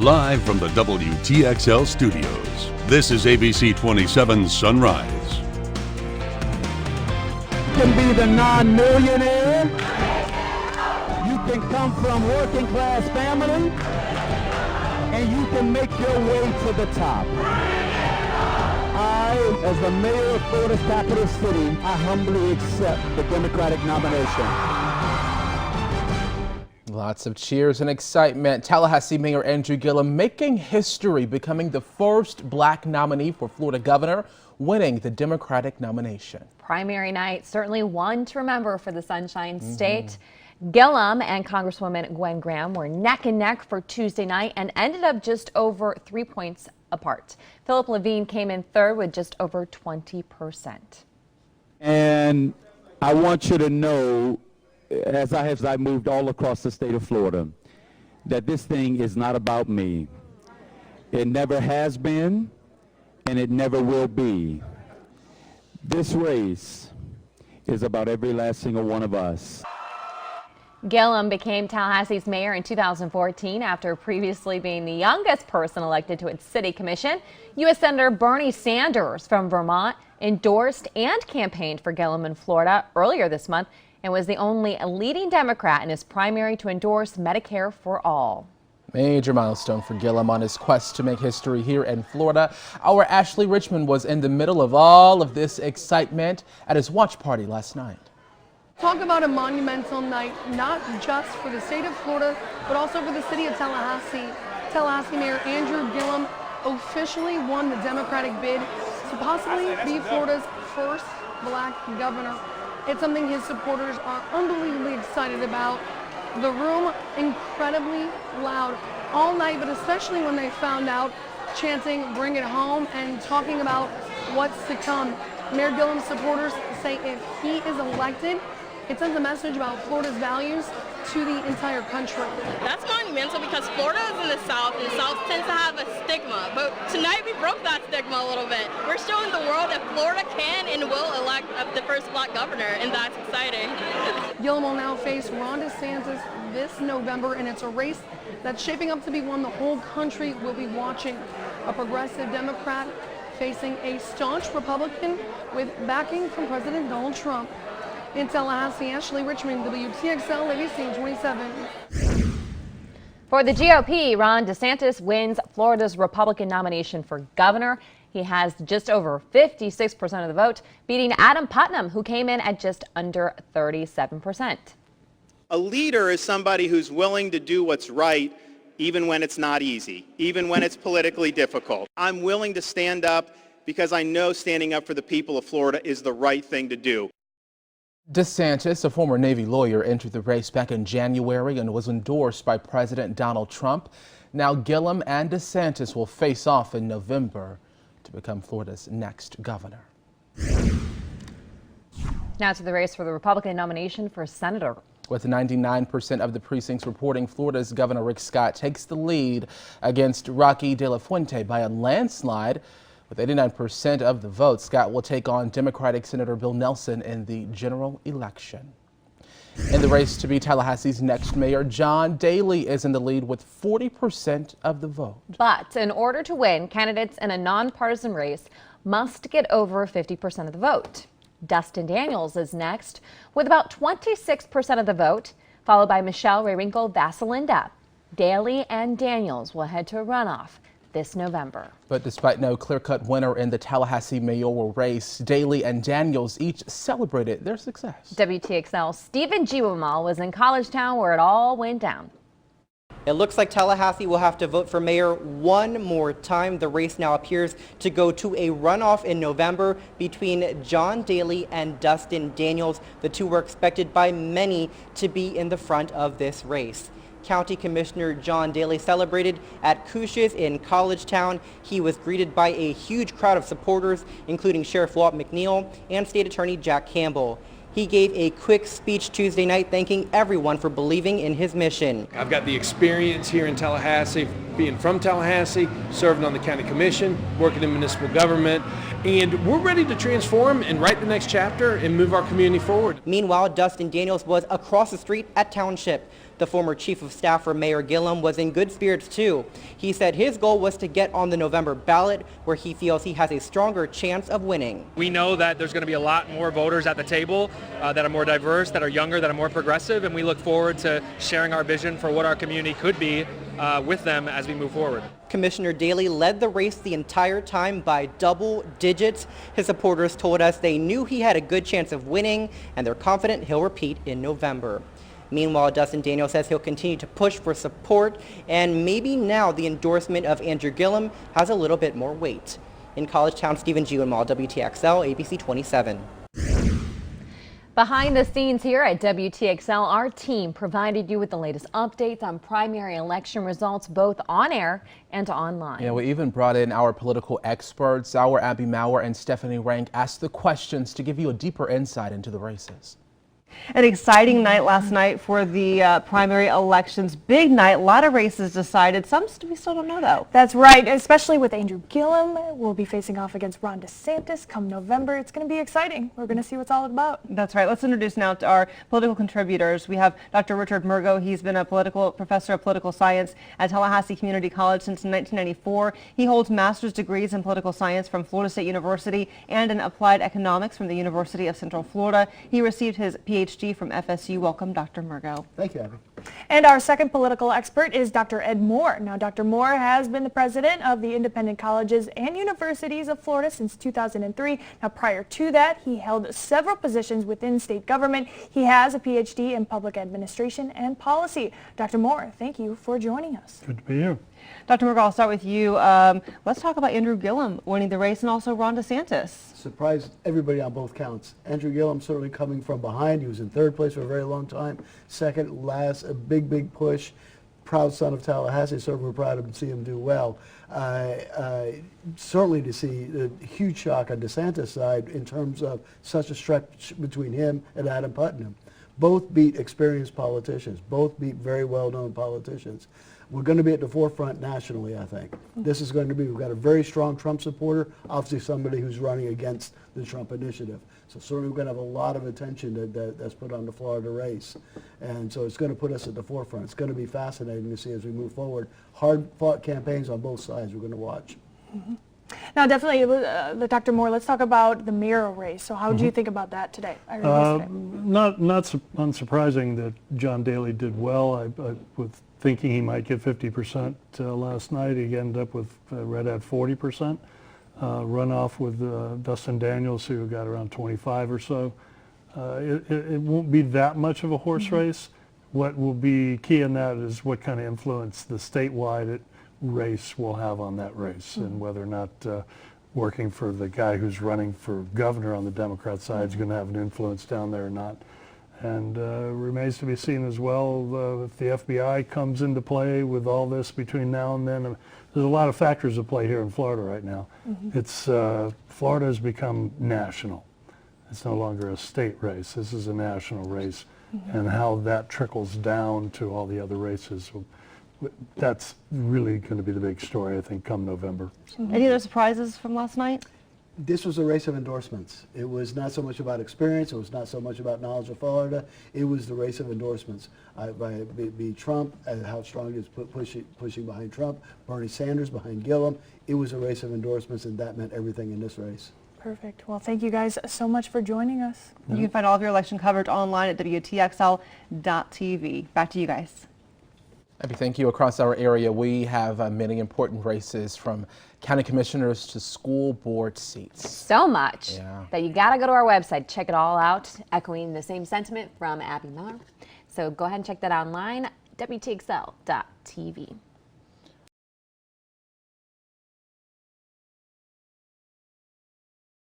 Live from the WTXL studios, this is ABC 27 Sunrise. You can be the non-millionaire. You can come from working class family, and you can make your way to the top. I, as the mayor of Florida's capital city, I humbly accept the Democratic nomination. Lots of cheers and excitement. Tallahassee Mayor Andrew Gillum making history, becoming the first black nominee for Florida governor, winning the Democratic nomination. Primary night, certainly one to remember for the Sunshine State. Gillum and Congresswoman Gwen Graham were neck and neck for Tuesday night and ended up just over 3 points apart. Philip Levine came in third with just over 20%. And I want you to know, as I moved all across the state of Florida, that this thing is not about me. It never has been, and it never will be. This race is about every last single one of us. Gillum became Tallahassee's mayor in 2014 after previously being the youngest person elected to its city commission. U.S. Senator Bernie Sanders from Vermont endorsed and campaigned for Gillum in Florida earlier this month and was the only leading Democrat in his primary to endorse Medicare for all. Major milestone for Gillum on his quest to make history here in Florida. Our Ashley Richmond was in the middle of all of this excitement at his watch party last night. Talk about a monumental night, not just for the state of Florida, but also for the city of Tallahassee. Tallahassee Mayor Andrew Gillum officially won the Democratic bid to possibly be Florida's first black governor. It's something his supporters are unbelievably excited about. The room incredibly loud all night, but especially when they found out, chanting "Bring it home" and talking about what's to come. Mayor Gillum's supporters say if he is elected, it sends a message about Florida's values to the entire country. That's monumental because Florida is in the South, and the South tends to have a stigma. But tonight we broke that stigma a little bit. We're showing the world that Florida can and will elect the first black governor, and that's exciting. Gillum will now face Ron DeSantis this November, and it's a race that's shaping up to be one the whole country will be watching. A progressive Democrat facing a staunch Republican with backing from President Donald Trump. In Tallahassee, Ashley Richmond, WTXL, ABC 27. For the GOP, Ron DeSantis wins Florida's Republican nomination for governor. He has just over 56% of the vote, beating Adam Putnam, who came in at just under 37%. A leader is somebody who's willing to do what's right even when it's not easy, even when it's politically difficult. I'm willing to stand up because I know standing up for the people of Florida is the right thing to do. DeSantis, a former Navy lawyer, entered the race back in January and was endorsed by President Donald Trump. Now Gillum and DeSantis will face off in November to become Florida's next governor. Now to the race for the Republican nomination for senator. With 99% of the precincts reporting, Florida's Governor Rick Scott takes the lead against Rocky De La Fuente by a landslide. With 89% of the vote, Scott will take on Democratic Senator Bill Nelson in the general election. In the race to be Tallahassee's next mayor, John Daly is in the lead with 40% of the vote. But in order to win, candidates in a nonpartisan race must get over 50% of the vote. Dustin Daniels is next with about 26% of the vote, followed by Michelle Raywinkle-Vasalinda. Daly and Daniels will head to a runoff this November. But despite no clear-cut winner in the Tallahassee mayoral race, Daly and Daniels each celebrated their success. WTXL Stephen Giwamal was in College Town where it all went down. It looks like Tallahassee will have to vote for mayor one more time. The race now appears to go to a runoff in November between John Daly and Dustin Daniels. The two were expected by many to be in the front of this race. County Commissioner John Daly celebrated at Cush's in College Town. He was greeted by a huge crowd of supporters, including Sheriff Walt McNeil and State Attorney Jack Campbell. He gave a quick speech Tuesday night thanking everyone for believing in his mission. I've got the experience here in Tallahassee, being from Tallahassee, serving on the county commission, working in municipal government, and we're ready to transform and write the next chapter and move our community forward. Meanwhile, Dustin Daniels was across the street at Township. The former chief of staff for Mayor Gillum was in good spirits too. He said his goal was to get on the November ballot, where he feels he has a stronger chance of winning. We know that there's going to be a lot more voters at the table that are more diverse, that are younger, that are more progressive, and we look forward to sharing our vision for what our community could be with them as we move forward. Commissioner Daley led the race the entire time by double digits. His supporters told us they knew he had a good chance of winning, and they're confident he'll repeat in November. Meanwhile, Dustin Daniels says he'll continue to push for support, and maybe now the endorsement of Andrew Gillum has a little bit more weight. In College Town, Stephen Jules, WTXL, ABC 27. Behind the scenes here at WTXL, our team provided you with the latest updates on primary election results, both on air and online. Yeah, we even brought in our political experts. Our Abby Maurer and Stephanie Rank asked the questions to give you a deeper insight into the races. An exciting night last night for the primary elections. Big night. A lot of races decided. Some we still don't know, though. That's right, especially with Andrew Gillum. We'll be facing off against Ron DeSantis come November. It's going to be exciting. We're going to see what's all about. That's right. Let's introduce now to our political contributors. We have Dr. Richard Murgo. He's been a professor of political science at Tallahassee Community College since 1994. He holds master's degrees in political science from Florida State University and in applied economics from the University of Central Florida. He received his PhD from FSU. Welcome, Dr. Murgo. Thank you, Abby. And our second political expert is Dr. Ed Moore. Now, Dr. Moore has been the president of the Independent Colleges and Universities of Florida since 2003. Now, prior to that, he held several positions within state government. He has a PhD in public administration and policy. Dr. Moore, thank you for joining us. Good to be here. Dr. Murgo, I'll start with you. Let's talk about Andrew Gillum winning the race and also Ron DeSantis. Surprised everybody on both counts. Andrew Gillum certainly coming from behind. He was in third place for a very long time. Second, last, a big push. Proud son of Tallahassee, so we're proud to see him do well. Certainly to see the huge shock on DeSantis' side in terms of such a stretch between him and Adam Putnam. Both beat experienced politicians. Both beat very well-known politicians. We're going to be at the forefront nationally, I think. This is going to be, we've got a very strong Trump supporter, obviously somebody who's running against the Trump initiative. So certainly we're going to have a lot of attention that's put on the Florida race. And so it's going to put us at the forefront. It's going to be fascinating to see as we move forward. Hard-fought campaigns on both sides we're going to watch. Mm-hmm. Now, definitely, Dr. Moore, let's talk about the mayoral race. So how do you think about that today? Not unsurprising that John Daley did well. I was thinking he might get 50% last night. He ended up with right at 40%. Runoff with Dustin Daniels, who got around 25 or so. It won't be that much of a horse race. What will be key in that is what kind of influence the statewide race will have on that race, and whether or not working for the guy who's running for governor on the Democrat side is going to have an influence down there or not. And remains to be seen as well if the FBI comes into play with all this between now and then. There's a lot of factors at play here in Florida right now. It's Florida has become national. It's no longer a state race. This is a national race, and how that trickles down to all the other races, that's really going to be the big story, I think, come November. Any other surprises from last night? This was a race of endorsements. It was not so much about experience. It was not so much about knowledge of Florida. It was the race of endorsements. Be Trump, and how strong he is pushing behind Trump, Bernie Sanders behind Gillum. It was a race of endorsements, and that meant everything in this race. Perfect. Well, thank you guys so much for joining us. You can find all of your election coverage online at WTXL.tv. Back to you guys. Abby, thank you. Across our area, we have many important races, from county commissioners to school board seats. So much that you got to go to our website, check it all out, echoing the same sentiment from Abby Miller. So go ahead and check that online, WTXL.tv.